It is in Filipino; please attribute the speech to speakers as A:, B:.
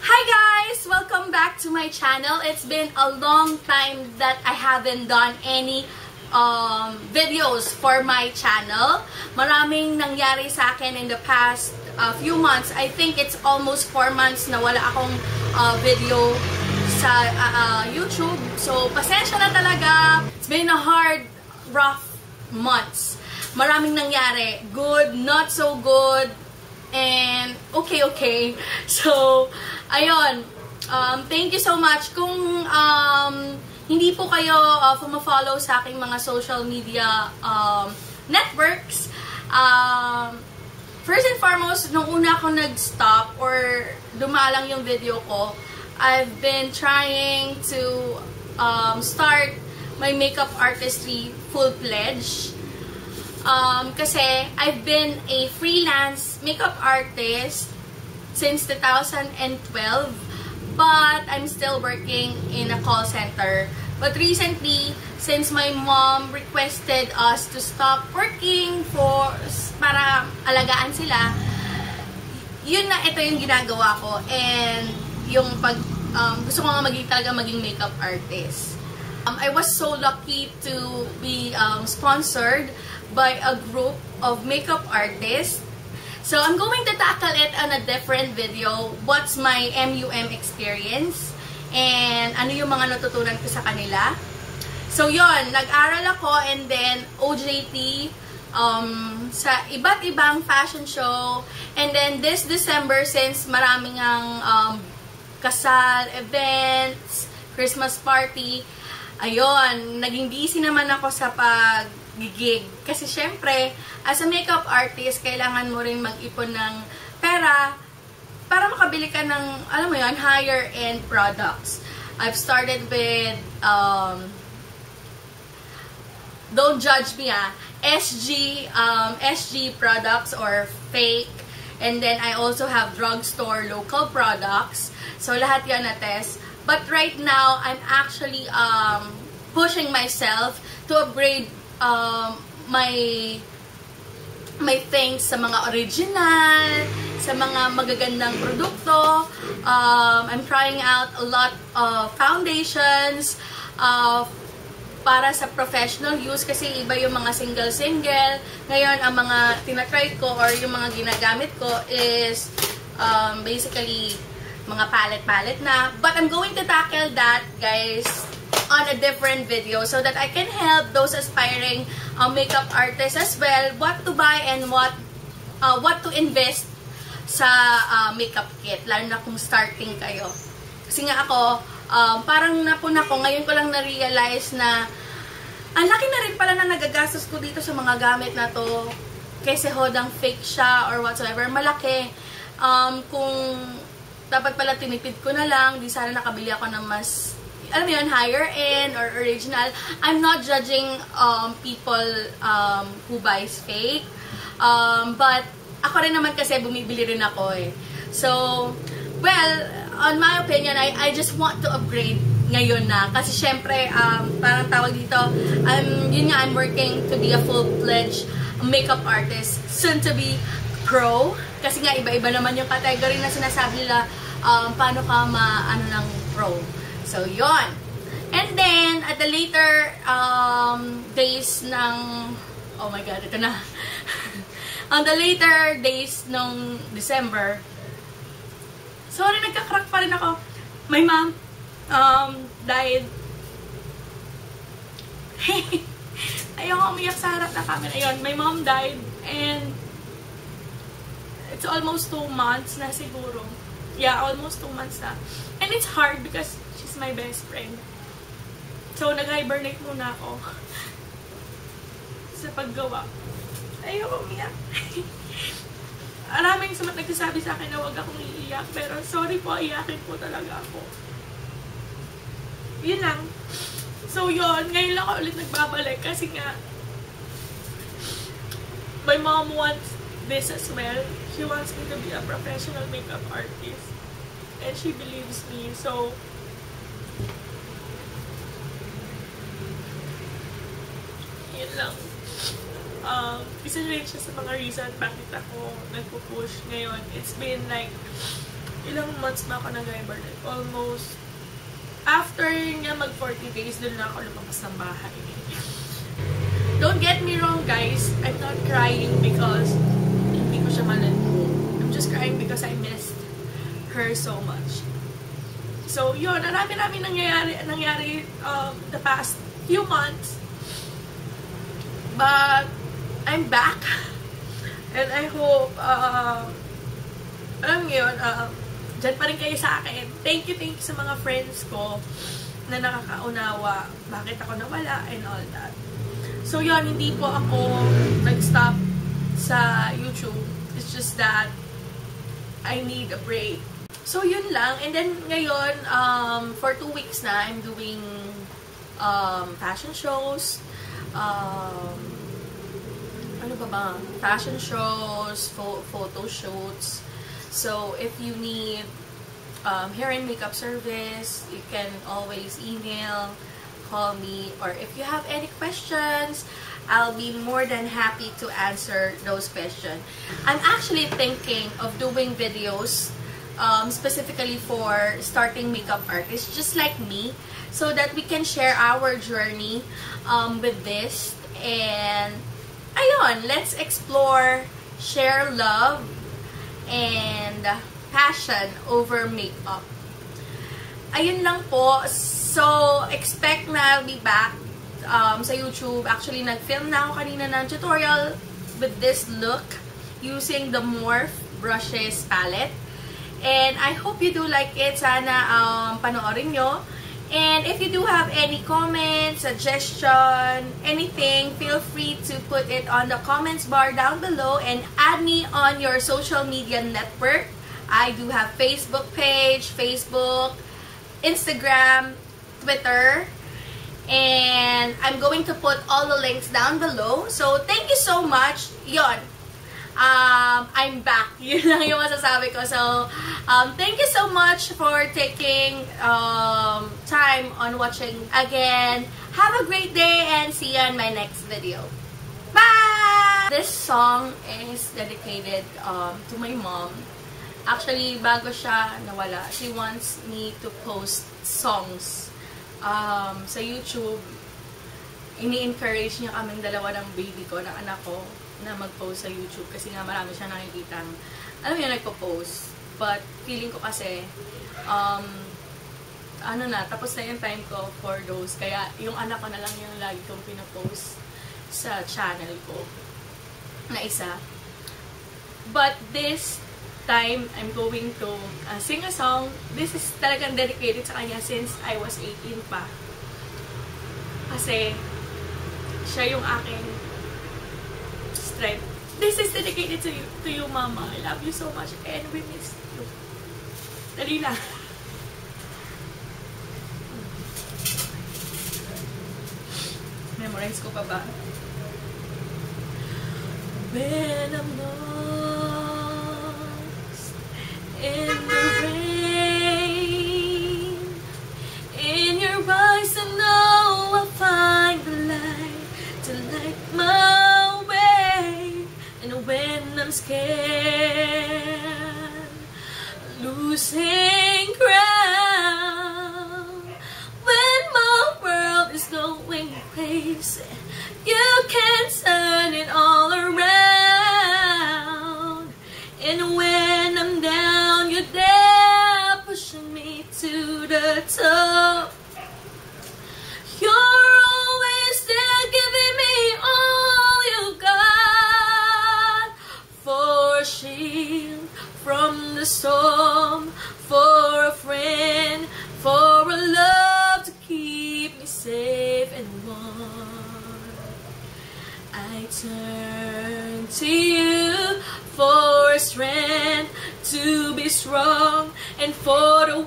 A: Hi guys! Welcome back to my channel. It's been a long time that I haven't done any videos for my channel. Maraming nangyari sa akin in the past few months. I think it's almost 4 months na wala akong video sa YouTube. So, pasensya na talaga. It's been a hard, rough months. Maraming nangyari. Good, not so good, and okay. So, ayun. Thank you so much. Kung hindi po kayo follow sa aking mga social media networks, first and foremost, nung una ako nag-stop or dumalang yung video ko, I've been trying to start my makeup artistry full-fledged. Kasi I've been a freelance makeup artist since 2012, but I'm still working in a call center. But recently, since my mom requested us to stop working para alagaan sila, yun na, ito yung ginagawa ko. And yung gusto ko nga maging makeup artist. I was so lucky to be sponsored by a group of makeup artists. So I'm going to tackle it on a different video. What's my MUM experience? And ano yung mga natutunan ko sa kanila. So yon, nag-aral ako and then OJT sa iba't ibang fashion show. And then this December, since maraming ang kasal, events, Christmas party, ayun, naging busy naman ako sa pag-gig. Kasi syempre, as a makeup artist, kailangan mo rin mag-ipon ng pera para makabili ka ng, alam mo yun, higher-end products. I've started with, don't judge me SG products or fake. And then I also have drugstore local products. So lahat yan na-test. But right now, I'm actually pushing myself to upgrade my things sa mga original, sa mga magagandang produkto. I'm trying out a lot of foundations para sa professional use kasi iba yung mga single-single. Ngayon, ang mga tinatry ko or yung mga ginagamit ko is basically mga palette na. But I'm going to tackle that, guys, on a different video so that I can help those aspiring makeup artists as well what to buy and what to invest sa makeup kit, lalo na kung starting kayo. Kasi nga ako, parang napuna ko, ngayon ko lang na-realize na ang laki na rin pala na nagagastos ko dito sa mga gamit na to kasi hodang fake siya or whatsoever, malaki. Kung dapat pala tinipid ko na lang, di sana nakabili ako ng mas, alam mo yun, higher end or original. I'm not judging people who buys fake. But ako rin naman kasi bumibili rin ako eh. So, well, on my opinion, I just want to upgrade ngayon na. Kasi syempre, parang tawag dito, yun nga, I'm working to be a full-fledged makeup artist. Soon to be pro. Kasi nga, iba-iba naman yung category na sinasabi nila paano ka maano ng pro. So, yon. And then, at the later days ng... Oh my God, ito na. On the later days ng December, sorry, nagka-crack pa rin ako. My mom died. Ayoko umiyak sa harap na camera. Ayun, my mom died and it's almost 2 months na siguro. Yeah, almost 2 months na. And it's hard because she's my best friend. So, nag-hibernate muna ako sa paggawa. Ayoko umiyak. Maraming nagsasabi sa akin na huwag akong iiyak. Pero sorry po, iyakin po talaga ako. Yun lang. So, yun. Ngayon lang ako ulit nagbabalik kasi nga my mom wants this as well. She wants me to be a professional makeup artist. And she believes me. So, yun lang. Isa rin siya sa mga reason bakit ako nagpo-push ngayon. It's been like
B: ilang months na ako nag-hyper, like almost, after niya mag 40 days, doon na ako lumabas ng bahay. Don't get me wrong, guys. I'm not crying because hindi ko siya malandi. I'm just crying because I missed her so much. So, yun. Marami nangyari the past few months. But, I'm back. And I hope, alam nyo yun, dyan pa rin kayo sa akin. Thank you sa mga friends ko na nakakaunawa bakit ako nawala and all that. So, yun, hindi po ako nag-stop sa YouTube. It's just that I need a break. So, yun lang. And then, ngayon, for 2 weeks na, I'm doing fashion shows. Ano ba? Fashion shows, photo shoots. So, if you need hair and makeup service, you can always email, call me, or if you have any questions, I'll be more than happy to answer those questions. I'm actually thinking of doing videos specifically for starting makeup artists, just like me, so that we can share our journey with this. And ayun, let's explore, share love, and passion over makeup. Ayun lang po. So, expect na I'll be back sa YouTube. Actually, nag-film na ako kanina ng tutorial with this look using the Morphe Brushes palette. And I hope you do like it. Sana panoorin nyo. And if you do have any comments, suggestion, anything, feel free to put it on the comments bar down below and add me on your social media network. I do have Facebook page, Facebook, Instagram, Twitter, and I'm going to put all the links down below. So, thank you so much. Yon. I'm back. Yun lang yung masasabi ko. So, thank you so much for taking time on watching again. Have a great day and see you in my next video. Bye! This song is dedicated to my mom. Actually, bago siya nawala, she wants me to post songs sa YouTube. Ini-encourage niya kaming dalawa ng baby ko, ng anak ko, na mag-post sa YouTube kasi nga marami siya nakikita. Alam mo yun, nagpo-post. But, feeling ko kasi, tapos na yung time ko for those. Kaya, yung anak ko na lang yung lagi kong pinapost sa channel ko na isa. But, this time, I'm going to sing a song. This is talagang dedicated sa kanya since I was 18 pa. Kasi, siya yung aking strength. This is dedicated to you, Mama. I love you so much and we miss you. Dali lang. Memorize ko pa ba? When I'm lost in the rain, in your eyes I know I'll find the light to light my way. And when I'm scared, losing ground, when my world is going crazy, you can turn it all around. And when I'm down, you're there pushing me to the top. You're always there giving me all you got, for a shield from the storm, for a friend, for a love to keep me safe and warm. I turn to you for strength to be strong and for the